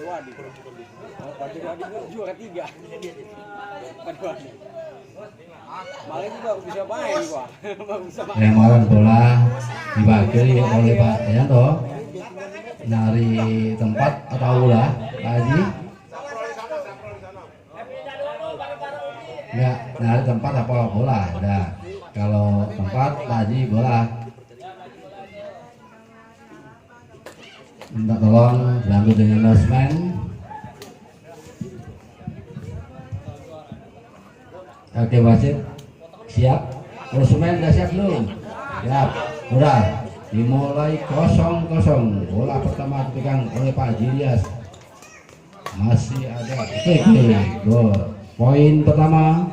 Wadi. Oh, Wadi juara 3. Wadi. Malah juga bisa main gua. Bisa main. Lemparan bola dibagi oleh Pak Yanto. Nyari tempat atau bola, Pak Haji? Enggak, nyari tempat apa bola? Nah, kalau tempat Pak Haji bola. Minta tolong bantu dengan announcement. Oke, wasit siap. Announcement udah siap belum? Siap. Udah. Dimulai 0-0. Bola pertama dipegang oleh Pak Jilias. Masih ada PK. Gol. Poin pertama.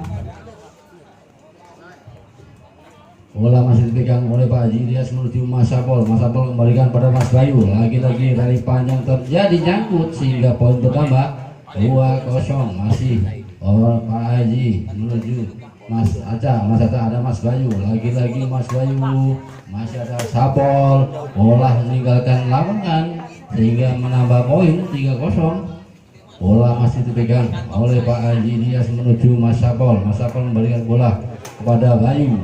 Bola masih dipegang oleh Pak Jilias menuju Mas Sapol. Mas Sapol kembalikan pada Mas Bayu. Lagi-lagi rally panjang terjadi, nyangkut sehingga poin bertambah 2-0. Masih Pak Haji menuju Mas Aca. Mas Aca ada Mas Bayu. Lagi-lagi Mas Bayu. Masih ada Sapol. Bola meninggalkan lapangan sehingga menambah poin 3-0. Bola masih dipegang oleh Pak Haji Dias menuju Mas Sapol. Mas Sapol kembalikan bola kepada Bayu.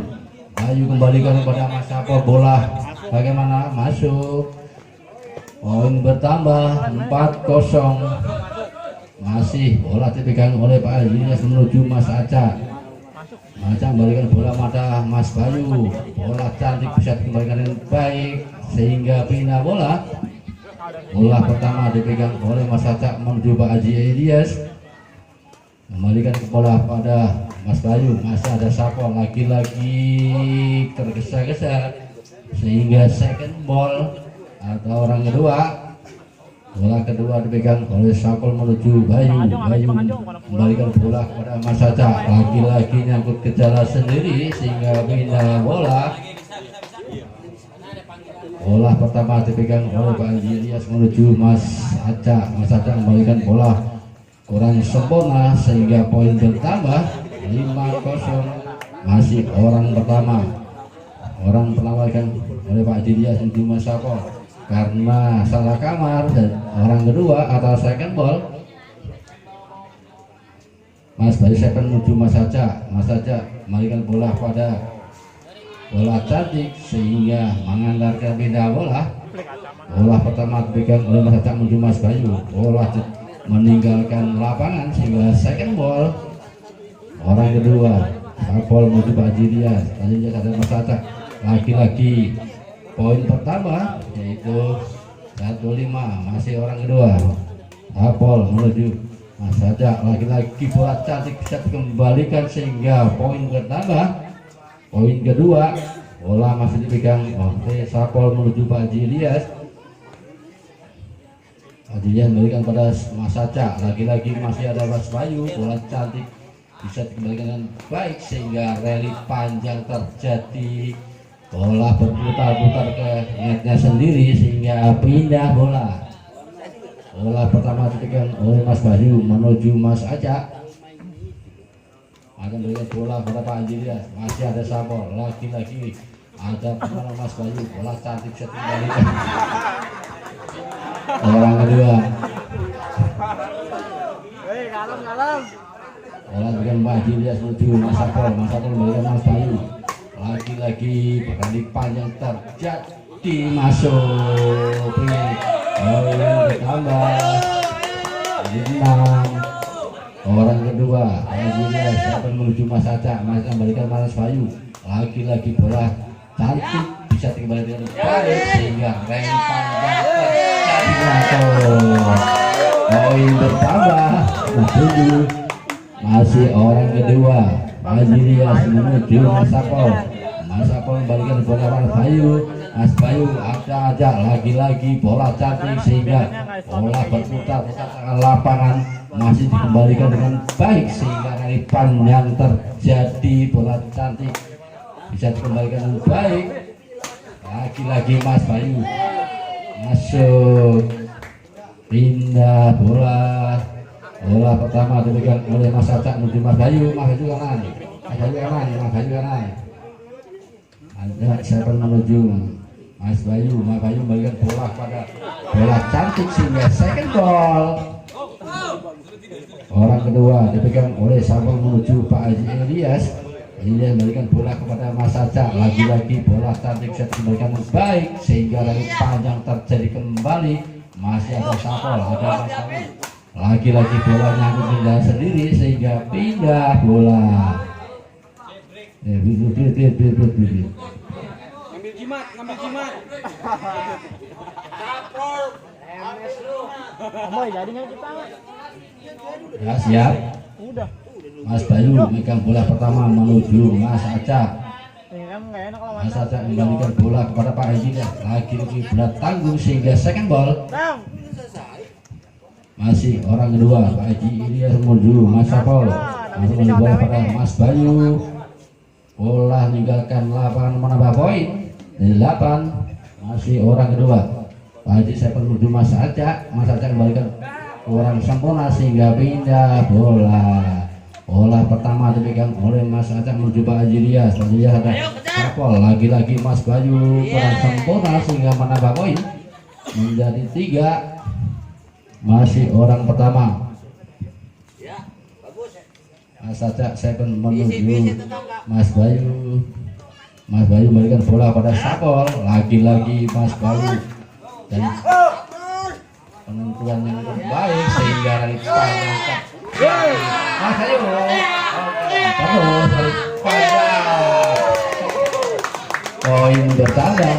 Bayu kembalikan kepada Mas Sapol. Bola bagaimana? Masuk. Poin bertambah 4-0. Masih bola dipegang oleh Pak Haji Dias menuju Mas Aca. Mas Aca kembalikan bola pada Mas Bayu. Bola cantik bisa dikembalikan dengan baik sehingga pindah bola. Bola pertama dipegang oleh Mas Aca menuju Pak Haji Dias. Kembalikan bola pada Mas Bayu. Masih ada Sapol, lagi-lagi tergesa-gesa sehingga second ball atau orang kedua. Bola kedua dipegang oleh Sapol menuju Bayu. Bayu kembalikan bola kepada Mas Aca. Lagi-lagi nyangkut ke jalan sendiri sehingga pindah bola. Bola pertama dipegang oleh Pak Jilias menuju Mas Aca. Mas Aca kembalikan bola kurang sempurna sehingga poin bertambah 5-0. Masih orang pertama kan oleh Pak Jilias menuju Mas Sapol karena salah kamar, dan orang kedua atau second ball. Mas Bayu second menuju Mas Aca. Mas Aca kembalikan bola pada bola cantik sehingga mengantarkan pindah bola. Bola pertama dipegang oleh Mas Aca menuju Mas Bayu. Bola meninggalkan lapangan sehingga second ball. Orang kedua Sapol menuju Pak Jilias. Tadinya ada Mas Aca. Lagi-lagi poin pertama yaitu 1-5. Masih orang kedua Sapol menuju Mas Aca. Lagi-lagi bola cantik bisa dikembalikan sehingga poin bertambah. Poin kedua, bola masih dipegang oleh Sapol menuju Pak Jilias. Pak Jilias memberikan pada Mas Aca. Lagi-lagi masih ada Mas Bayu. Bola cantik bisa dikembalikan dengan baik sehingga rally panjang terjadi. Bola berputar-putar ke netnya sendiri sehingga pindah bola. Bola pertama dipegang oleh Mas Bayu menuju Mas Aca. Akan berikan bola pada Pak Jilias. Masih ada Sapol. Lagi-lagi ada kemana Mas Bayu. Bola cantik bisa dikembalikan. Orang kedua. Bola berikan Pak Jilias menuju Mas Sapol. Mas Sapol kembalikan Mas Bayu. Lagi-lagi berkali panjang terjadi, masuk. Ditambah 6. Orang kedua Pak Jilias akan menuju Mas Aca. Mas kembalikan Mas Bayu. Lagi-lagi bola cantik bisa dikembalikan dengan baik sehingga rank panjang terjadi. Poin bertambah 7. Masih orang kedua Pak Jilias menuju Mas Sapol. Mas Sapol kembalikan bola Mas Bayu. Mas Bayu ada aja, lagi-lagi bola cantik sehingga bola berputar-putar ke lapangan, masih dikembalikan dengan baik sehingga dari panjang terjadi. Bola cantik bisa dikembalikan dengan baik. Lagi-lagi Mas Bayu masuk, pindah bola. Bola pertama dipegang oleh Mas Aca menuju Mas Bayu. Mas Bayu kanan, Mas Bayu kanan, Mas Bayu kanan. Ada siapa menuju Mas Bayu. Mas Bayu kembalikan bola pada bola cantik sehingga second ball. Orang kedua dipegang oleh Samuel menuju Pak Haji Ilyas. Ini memberikan bola kepada Mas Aca. Lagi-lagi bola cantik saya dikembalikan baik sehingga lari panjang terjadi kembali. Masih ada Sapol, ada Mas Samuel. Lagi-lagi bola nyangkut pindah sendiri sehingga pindah bola. Ngambil jimat. Ya siap. Mas Bayu megang bola pertama menuju Mas Aca. Mas Aca kembalikan bola kepada Pak Haji. Lagi-lagi berat tanggung sehingga second ball. Masih orang kedua Pak Haji Ilyas menuju Mas Sapol. Masih bola pada Mas Bayu. Bola meninggalkan lapangan menambah poin 8. Masih orang kedua Pak Haji Sapol menuju Mas Aca. Mas Aca kembalikan kurang sempurna sehingga pindah bola. Bola pertama dipegang oleh Mas Aca menuju Pak Haji Ilyas. Ada Sapol. Lagi-lagi Mas Bayu kurang sempurna sehingga menambah poin menjadi 3. Masih orang pertama Mas Aca second menuju Mas Bayu. Mas Bayu memberikan bola pada Sapol. Lagi-lagi Mas Bayu dan penentuan yang terbaik sehingga lari panjang Mas Bayu terus lari panjang. Poin bertambah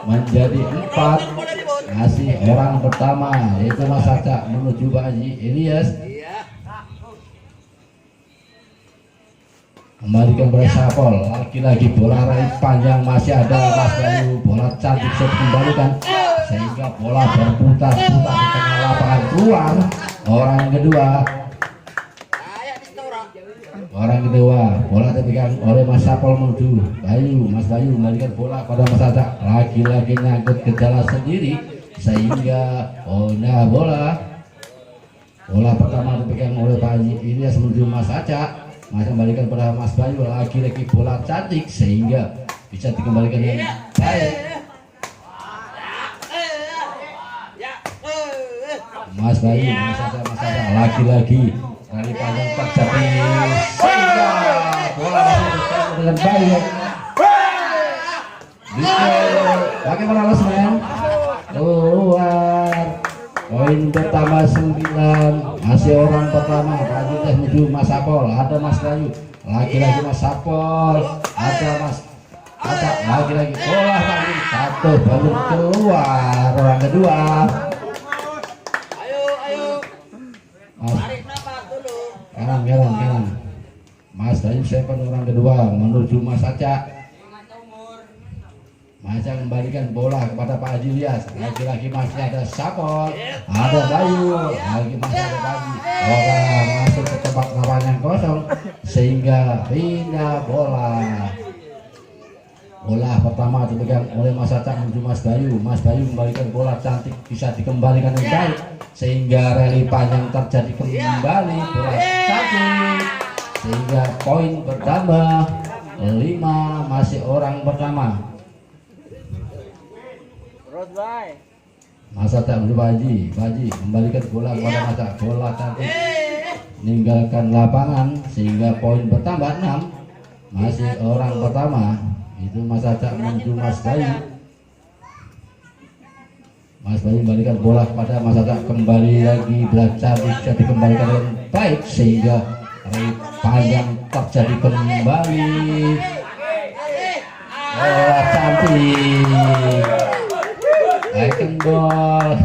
menjadi 4. Masih orang pertama yaitu Mas Aca menuju Pak Haji Ilyas. Kembalikan pada Sapol. Lagi-lagi bola raih panjang masih ada Mas Bayu. Bola cantik saya kembalikan sehingga bola berputar-putar di tengah lapangan keluar. Orang kedua bola dipegang oleh Mas Sapol menuju Bayu. Mas Bayu kembalikan bola pada Mas Aca. Lagi-lagi nyangkut ke jalan sendiri sehingga bola pertama dipegang oleh Pak Haji Ilyas menuju Mas Aca. Mas kembalikan pada Mas Bayu. Lagi-lagi bola cantik sehingga bisa dikembalikan dengan baik. Mas Bayu, Mas Aca. Lagi-lagi lari panjang terjadi sehingga bola masih dengan baik. Bagaimana Mas Men? Keluar. Poin pertama 9. Masih orang pertama Pak Haji Ilyas menuju Mas Sapol. Ada Mas Bayu. Lagi-lagi Mas Sapol. Ada Mas Aca. Lagi-lagi bola lagi satu belum keluar. Orang kedua. Kanan. Mas Bayu second orang kedua menuju Mas Aca. Mas Aca kembalikan bola kepada Pak Haji Ilyas. Lagi-lagi masih ada Sapol, ada Bayu, lagi masih ada Bayu. Orang masuk ke tempat lapangan yang kosong sehingga pindah bola. Bola pertama dipegang oleh Mas Aca menuju Mas Bayu. Mas Bayu kembalikan bola cantik bisa dikembalikan dengan baik sehingga rally panjang terjadi kembali bola cantik sehingga poin bertambah 5. Masih orang pertama Mas Aca menuju Pak Haji kembalikan bola kepada Mas Aca. Bola cantik meninggalkan lapangan sehingga poin bertambah 6. Masih orang pertama itu Mas Aca menuju Mas Bayu. Mas Bayu kembalikan bola kepada Mas Aca. Kembali lagi belajar bisa dikembalikan dengan baik sehingga panjang terjadi kembali. Bola cantik. Second ball.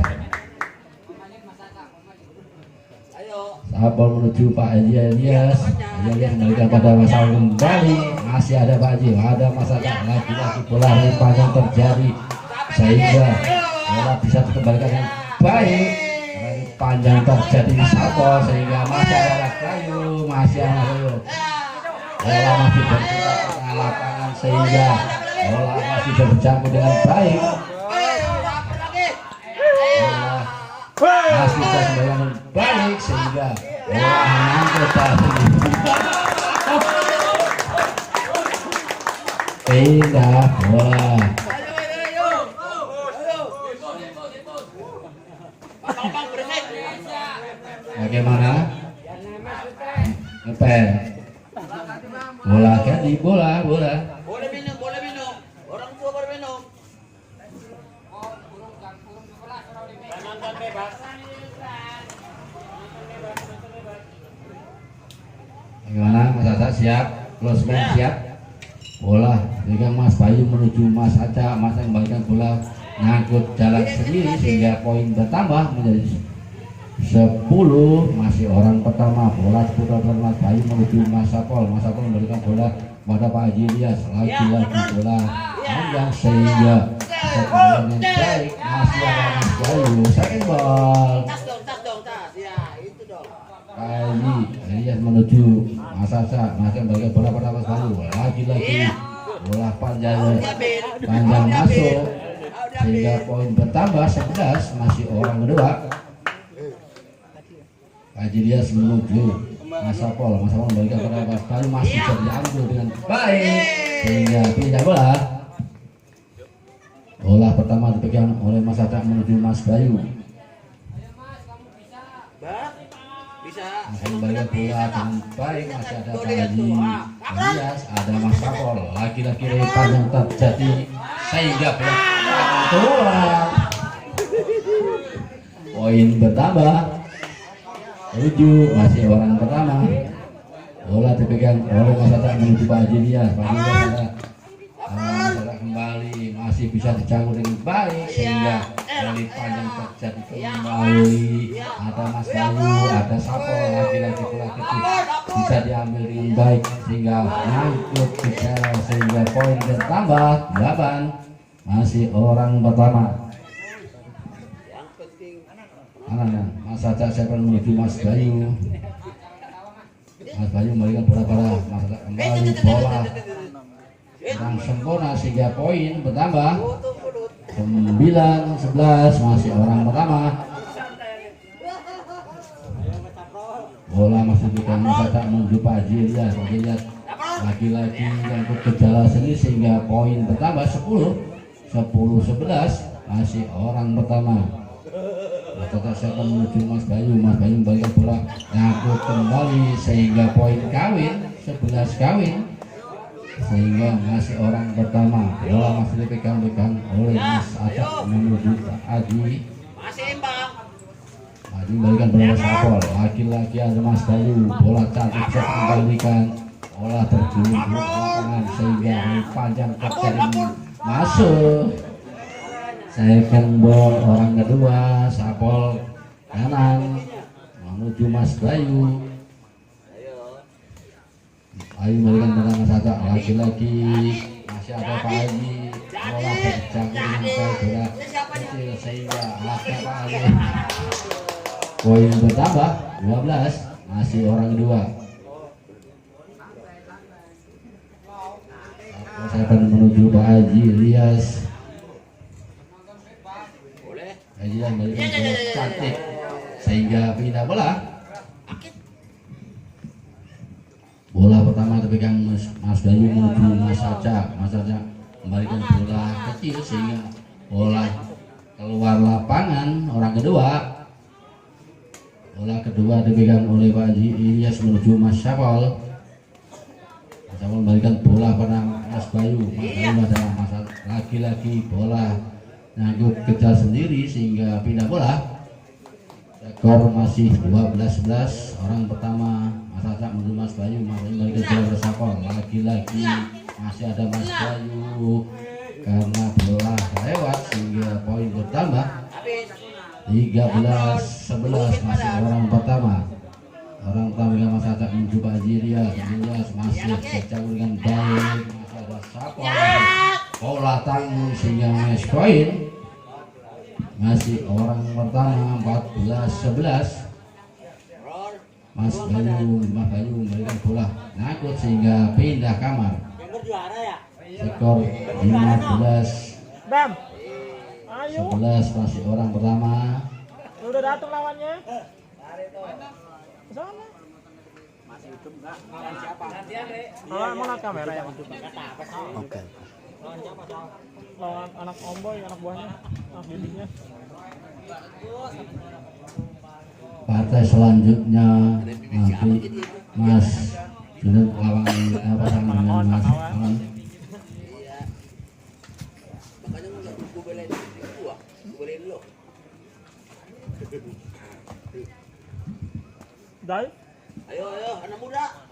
Sapol menuju Pak Haji Ilyas. Kembalikan pada Mas Sapol kembali. Masih ada Pak Haji, ada Mas Aca. Lagi-lagi bola panjang terjadi sehingga bola bisa dikembalikan dengan baik. Panjang terjadi di Sapol sehingga masih ada Bayu, masih ada Bayu. Bola masih berputar ke lapangan sehingga bola masih berjangkau dengan baik. Masih bisa kembali baik sehingga bola menangkut tadi. Pindah bola. Bagaimana? Ngepel. Bola ganti bola. Boleh minum. Orang tua boleh minum. Bagaimana Mas Aca siap? Close man siap? Bola pegang Mas Bayu menuju Mas Aca. Mas yang kembalikan bola ngangkut jalan sendiri sehingga poin bertambah menjadi 10. Masih orang pertama, bola seputar Mas Bayu menuju Mas Sapol. Mas Sapol memberikan bola pada Pak Haji Ilyas. Lagi-lagi bola panjang sehingga sepadan yang baik masih ada Mas Bayu. Second ball. Tas dong. Ya, itu dong. Pak Haji Ilyas menuju Mas Aca. Masih memberikan bola pada Mas Bayu. Lagi-lagi bola panjang masuk sehingga poin bertambah 11. Masih orang kedua. Haji Ilyas menuju Mas Sapol. Mas Sapol memberikan pada Mas Bayu, masih bisa diambil dengan baik sehingga pindah bola. Bola pertama dipegang oleh Mas Aca menuju Mas Bayu. Bisa. Masih memberikan bola dengan baik, masih ada Pak Haji Ilyas, ada Mas Sapol. Lagi-lagi lepas yang terjadi sehingga bola keluar. Poin bertambah 7. Masih orang pertama. Bola dipegang oleh Mas Aca menuju Pak Haji Ilyas. Pak Haji Ilyas ada Mas Aca kembali, masih bisa dijangkau dengan baik sehingga dari panjang terjadi kembali. Ada Mas Bayu, ada Sapol. Lagi-lagi bola kecil bisa diambil dengan baik sehingga nyangkut ke jalan sehingga poin bertambah 8. Masih orang pertama. Mas Aca siapkan menuju Mas Bayu. Mas Bayu memberikan bola pada Mas Aca kembali, bola kurang sempurna sehingga poin bertambah 9-11. Masih orang pertama. Bola masih diberikan Mas Aca menuju Pak Haji Ilyas. Lagi-lagi nyangkut ke jalan sendiri sehingga poin bertambah 10-11. Masih orang pertama. Mas Aca siapkan menuju Mas Bayu. Mas Bayu memberikan bola nyangkut kembali sehingga poin kawin 11 kawin sehingga masih orang pertama. Bola masih dipegang oleh Mas Aca menuju Pak Haji. Masih imbang. Haji memberikan bola Sapol. Lagi-lagi ada Mas Bayu. Bola cantik saya kembalikan. Bola terjun ke lapangan sehingga panjang terjadi masuk. Second ball orang kedua. Sapol kanan menuju Mas Bayu. Bayu memberikan bola Mas Aca. Lagi-lagi masih ada Pak Haji. Bola terjangkau dengan baik, bola kecil sehingga ada Pak Haji. Poin bertambah 12. Masih orang kedua. Saya akan menuju Pak Haji Ilyas. Haji Ilyas memberikan bola cantik sehingga pindah bola. Bola pertama dipegang Mas Bayu menuju Mas Aca. Mas Aca memberikan bola kecil sehingga bola keluar lapangan. Orang kedua. Bola kedua dipegang oleh Pak Haji Ilyas menuju Mas Sapol. Mas Sapol memberikan bola pada Mas Bayu. Mas Bayu ada lagi-lagi bola nyangkut kejar sendiri sehingga pindah bola. Skor masih 12-11. Orang pertama Mas Aca menuju Mas Bayu. Mas Bayu memberikan bola pada Sapol. Lagi-lagi masih ada Mas Bayu karena bola lewat sehingga poin bertambah 13-11. Masih orang pertama. Orang pertama yang Mas Aca menuju Pak Haji Ilyas. Ilyas masih terjauh dengan baik. Masih ada Sapol. Bola tanggung sehingga match point. Masih orang pertama 14-11. Mas Bayu memberikan bola ngangkut sehingga pindah kamar. Skor 15. 11. Masih orang pertama. Udah datang lawannya. Sana. Masih hidup enggak? Siapa? Mana kamera yang itu? Oke. Lawan anak omboy, anak buahnya, anak didiknya. partai selanjutnya nanti Mas Juned lawan pasangan dengan Mas Alan. Iya. Makanya gue belain gua. Gue belain lo. Dai. Ayo, anak muda.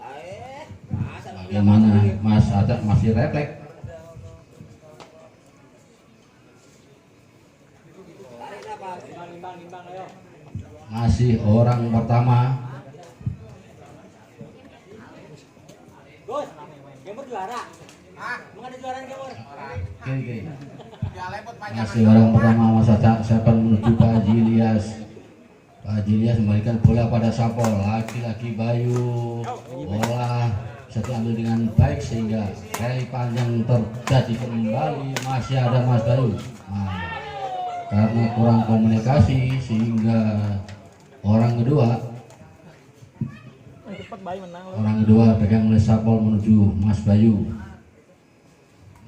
Bagaimana Mas Acak masih refleks? Tarik nafas. Nimbang ayo. Masih orang pertama. Gus, Gemur juara. Mau ada juara Gemur? Oke. Masih orang pertama Mas Acak, siapa menuju Pak Haji Ilyas. Pak Haji Ilyas memberikan bola pada Sapol, laki-laki Bayu. Bola bisa diambil dengan baik sehingga rally panjang terjadi kembali. Masih ada Mas Bayu. Nah, karena kurang komunikasi sehingga orang kedua Cepat bayi menang lo. Orang kedua pegang oleh Sapol menuju Mas Bayu.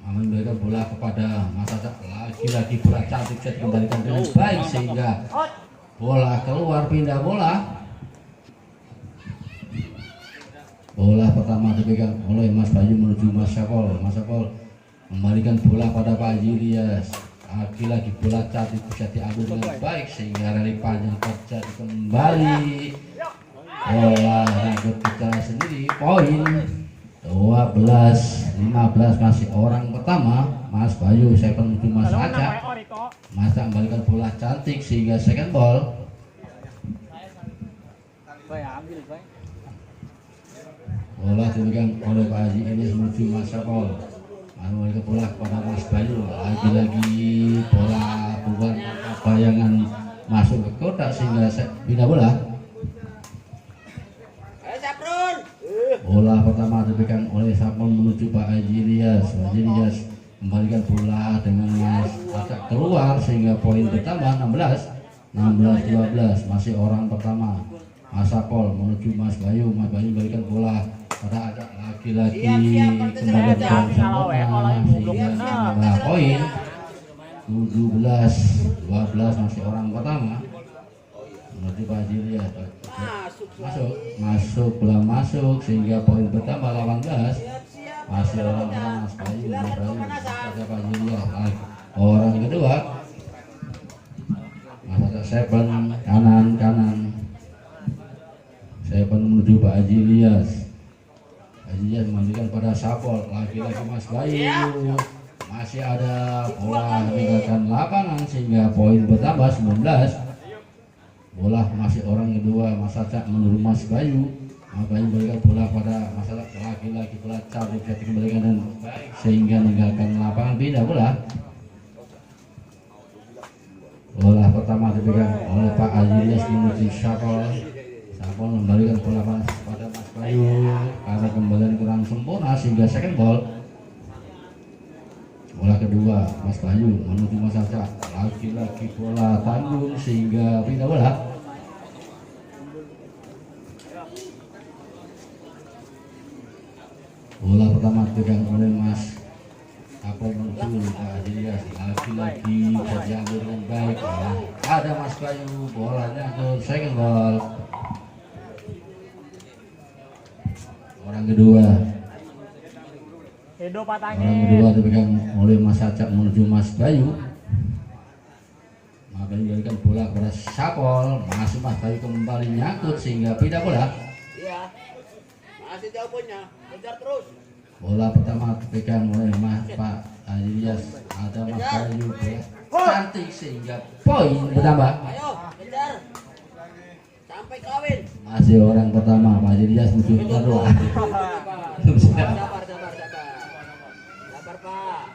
Memberikan bola kepada Mas Acak, lagi-lagi bola cantik bisa dikembalikan dengan baik sehingga bola keluar, pindah bola. Bola pertama dipegang oleh Mas Bayu menuju Mas Sapol. Mas Sapol membalikan bola pada Pak Haji Ilyas. Lagi-lagi bola cantik bisa diambil dengan baik sehingga rally panjang terjadi kembali. Bola rambut bicara sendiri, poin 12-15 masih orang pertama Mas Bayu. Saya menuju Mas Acak. Mas Acak kembalikan bola cantik sehingga second ball. Bola dipegang oleh Pak Haji Ilyas menuju Mas Sapol. Memberikan bola kepada Mas Bayu. Lagi-lagi bola bukan bayangan masuk ke kotak sehingga pindah bola. Bola pertama dipegang oleh Sapol menuju Pak Haji Ilyas. Pak Haji Ilyas kembalikan bola dengan Mas Acak keluar sehingga poin bertambah 16-12 masih orang pertama Mas Sapol menuju Mas Bayu. Mas Bayu memberikan bola pada Acak, lagi-lagi kembali ke sempurna sehingga menambah poin 17-12 masih orang pertama menuju Pak Haji Ilyas. Masuk belum masuk sehingga poin bertambah 18 masih orang pertama Mas Bayu. Mas Bayu pada Pak Haji Ilyas. Orang kedua Mas Acak seven kanan seven menuju Pak Haji Ilyas. Pak Haji Ilyas memberikan pada Sapol, lagi-lagi Mas Bayu. Masih ada bola meninggalkan lapangan sehingga poin bertambah 19. Bola masih orang kedua Mas Acak menurut Mas Bayu. Mas Bayu memberikan bola pada Mas Acak, lagi-lagi bola cantik bisa dikembalikan dan baik sehingga meninggalkan lapangan, pindah bola. Bola pertama dipegang oleh Pak Haji Ilyas menuju Sapol. Sapol memberikan bola pada Mas Bayu karena kembalian kurang sempurna sehingga second ball. Bola kedua Mas Bayu menuju Mas Acak, lagi-lagi bola tanggung sehingga pindah bola. Bola pertama dipegang oleh Mas Sapol menuju Pak Haji Ilyas, lagi-lagi bisa diambil dengan baik. Ada Mas Bayu, bolanya ke second ball. Orang kedua dipegang oleh Mas Acak menuju Mas Bayu. Mas Bayu memberikan bola kepada Sapol, masih Mas Bayu kembali nyangkut sehingga pindah bola. Iya. Masih jauh punya. Kejar terus. Bola pertama dipegang oleh Pak Haji Ilyas. Ada Mas Bayu, bola cantik sehingga poin bertambah. Ayo, kejar. Sampai kawin. Masih orang pertama Pak Haji Ilyas menuju kedua. Sabar, Pak.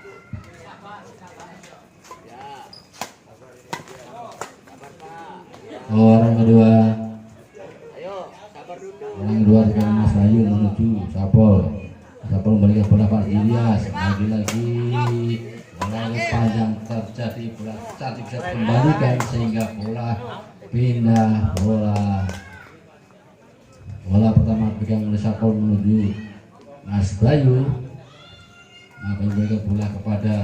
Ya. Sabar, Pak. Orang kedua. Ayo, sabar dulu. Orang kedua sekarang Mas Bayu menuju Sapol. Sapol memberikan bola Pak Haji Ilyas. Lagi-lagi bola panjang terjadi, bola cantik bisa dikembalikan sehingga bola pindah bola. Bola pertama pegang oleh Sapol menuju Mas Bayu. Nah, memberikan bola kepada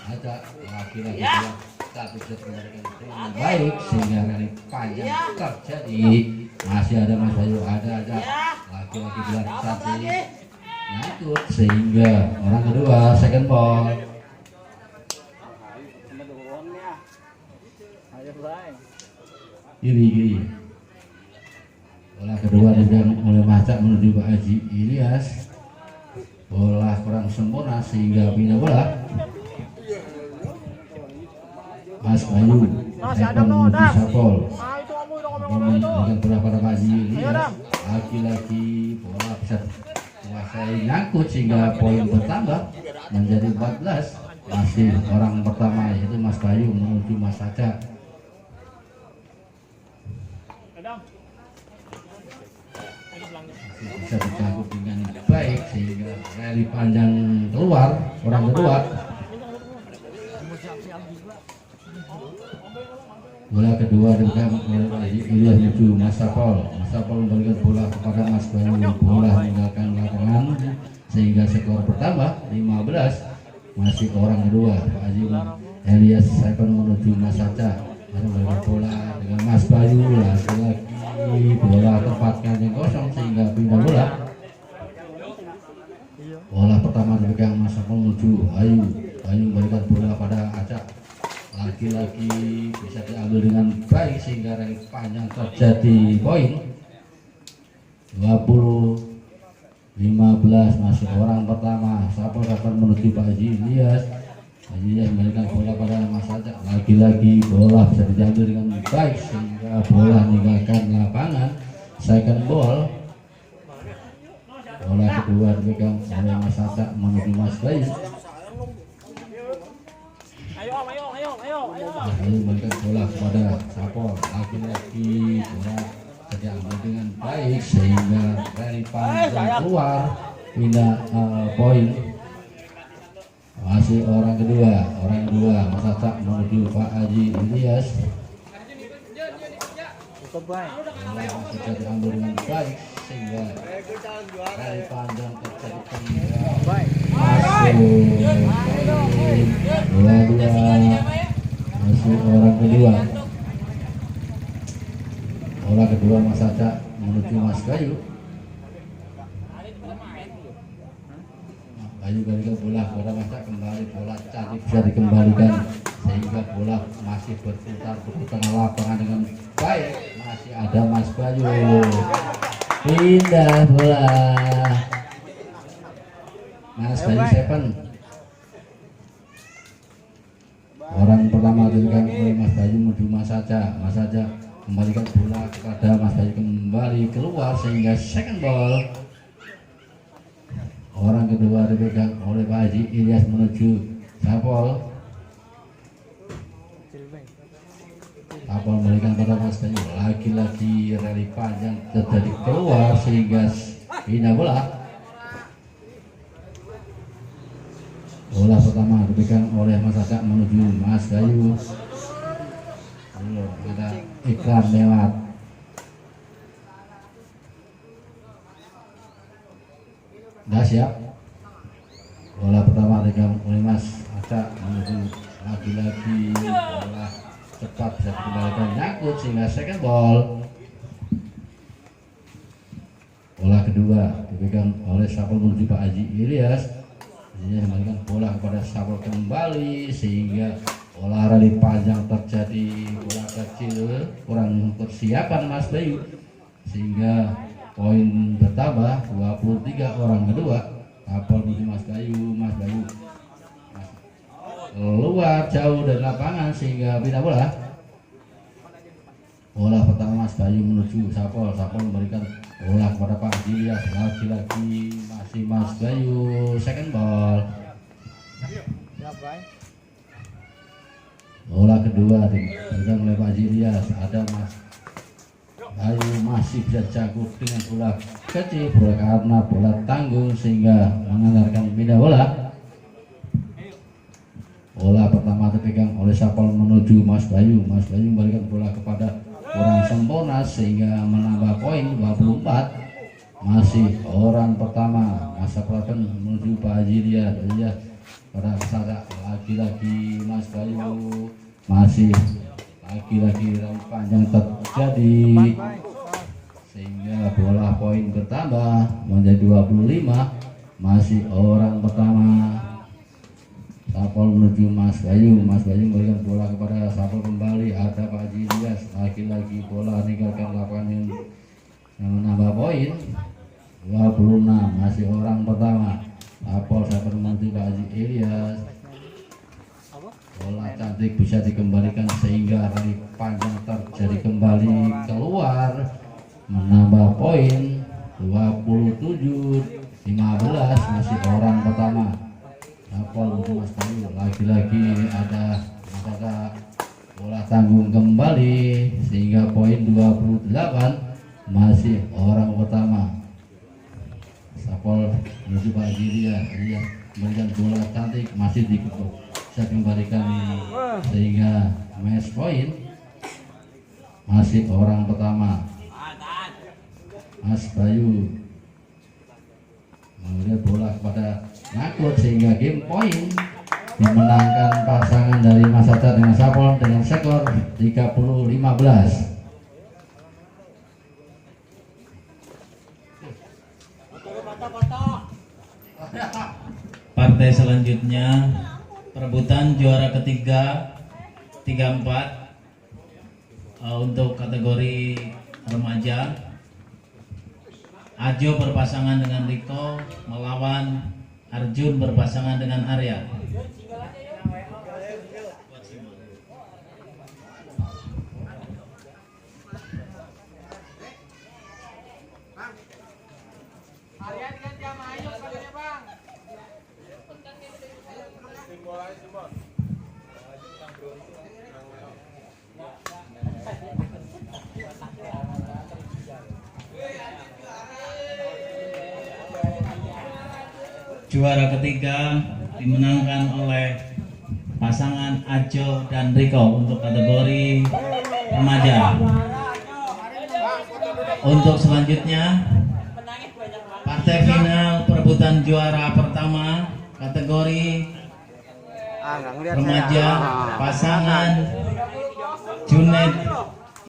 Acak, lagi-lagi bola tapi bisa dikembalikan dengan baik sehingga rally panjang terjadi. Masih ada Mas Bayu, ada aja laki-laki gelar cantik nyangkut sehingga orang kedua second ball. Giri. Bola kedua dipegang oleh Macak menuju Pak Haji Ilyas. Bola kurang sempurna sehingga pindah bola. Mas Bayu menuju Sapol. Dengan bola pada Pak Haji Ilyas. Laki-laki bola bisa menguasai nyangkut sehingga poin bertambah menjadi 14. Masih orang pertama yaitu Mas Bayu menuju Mas Saca. Bisa dicangkuk dengan baik sehingga rally panjang keluar orang kedua. Bola kedua dipegang oleh Haji Ilyas menuju Mas Sapol. Mas Sapol memberikan bola kepada Mas Bayu. Bola meninggalkan lapangan sehingga skor bertambah 15. Masih orang kedua Pak Haji Ilyas second menuju Mas Saca. Memberikan bola dengan Mas Bayu, lagi-lagi bola tempatkan yang kosong sehingga pindah bola. Bola pertama dipegang Mas Sapol menuju Bayu. Bayu memberikan bola pada Acak. Laki-laki bisa diambil dengan baik sehingga rally panjang terjadi poin 20-15. Masih orang pertama Sapol akan menuju Pak Haji Ilyas. Haji Ilyas memberikan bola pada Mas Acak. Lagi-lagi bola bisa diambil dengan baik sehingga bola meninggalkan lapangan second ball. Bola kedua dipegang oleh Mas Acak menuju Mas Bayu. Lalu memberikan bola kepada Sapol. Lagi-lagi bola diambil dengan baik sehingga rally panjang keluar pindah poin. Masih orang kedua Mas Acak menuju Pak Haji Ilyas. Bola masih diambil dengan baik sehingga rally panjang terjadi kembali. Bola dua masih orang kedua. Bola kedua Mas Acak menuju Mas Bayu. Bayu berikan bola kepada Mas Acak, kembali bola cantik bisa dikembalikan sehingga bola masih berputar di tengah lapangan dengan baik. Masih ada Mas Bayu, pindah bola Mas Bayu seven. Orang pertama diberikan oleh Mas Bayu menuju Mas Acak. Mas Acak kembalikan bola kepada Mas Bayu, kembali keluar sehingga second ball. Orang kedua dipegang oleh Pak Haji Ilyas menuju Sapol. Sapol memberikan pada Mas Bayu. Lagi-lagi rally panjang terjadi keluar sehingga pindah bola. Bola pertama dipegang oleh Mas Acak menuju Mas Bayu. Ada iklan lewat. Dah siap. Bola pertama dipegang oleh Mas Acak menuju, lagi-lagi bola cepat bisa dikembalikan nyangkut sehingga second ball. Bola kedua dipegang oleh Sapol menuju Pak Haji Ilyas. Dia kembalikan bola kepada Sapol kembali sehingga bola rally panjang terjadi. Bola kecil kurang persiapan Mas Bayu sehingga poin bertambah 23 orang kedua. Sapol menuju Mas Bayu. Mas Bayu keluar jauh dari lapangan sehingga pindah bola. Bola pertama Mas Bayu menuju Sapol. Sapol memberikan bola kepada Pak Haji Ilyas. Lagi-lagi masih Mas Bayu, second ball. Bola kedua diberikan oleh Pak Haji Ilyas. Ada Mas Bayu masih bisa jago dengan bola kecil, bola karena bola tanggung sehingga mengantarkan pindah bola. Bola pertama dipegang oleh Sapol menuju Mas Bayu. Mas Bayu memberikan bola kepada kurang sempurna sehingga menambah poin 24. Masih orang pertama Mas Sapol menuju Pak Haji Ilyas pada saat lagi-lagi Mas Bayu masih lagi-lagi rai panjang terjadi sehingga bola poin bertambah menjadi 25. Masih orang pertama Sapol menuju Mas Bayu. Mas Bayu memberikan bola kepada Sapol kembali. Ada Pak Haji Ilyas. Lagi-lagi bola meninggalkan lapangan yang menambah poin 26. Masih orang pertama Sapol menuju Pak Haji Ilyas. Bola cantik bisa dikembalikan sehingga rally panjang terjadi kembali keluar menambah poin 27-15. Masih orang pertama Sapol untuk Mas Bayu. Lagi-lagi ada masa bola tanggung kembali sehingga poin 28. Masih orang pertama Sapol menuju Pak Giria. Dia memberikan bola cantik masih bisa dikembalikan sehingga match point. Masih orang pertama Mas Bayu memberikan bola kepada Nakut sehingga game point dimenangkan pasangan dari Mas Hatta dengan Sapol dengan skor 30-15. Partai selanjutnya perebutan juara ketiga 34 untuk kategori remaja. Ajo berpasangan dengan Riko melawan Arjun berpasangan dengan Arya. Juara ketiga dimenangkan oleh pasangan Ajo dan Riko untuk kategori remaja. Untuk selanjutnya partai final perebutan juara pertama kategori remaja pasangan Junet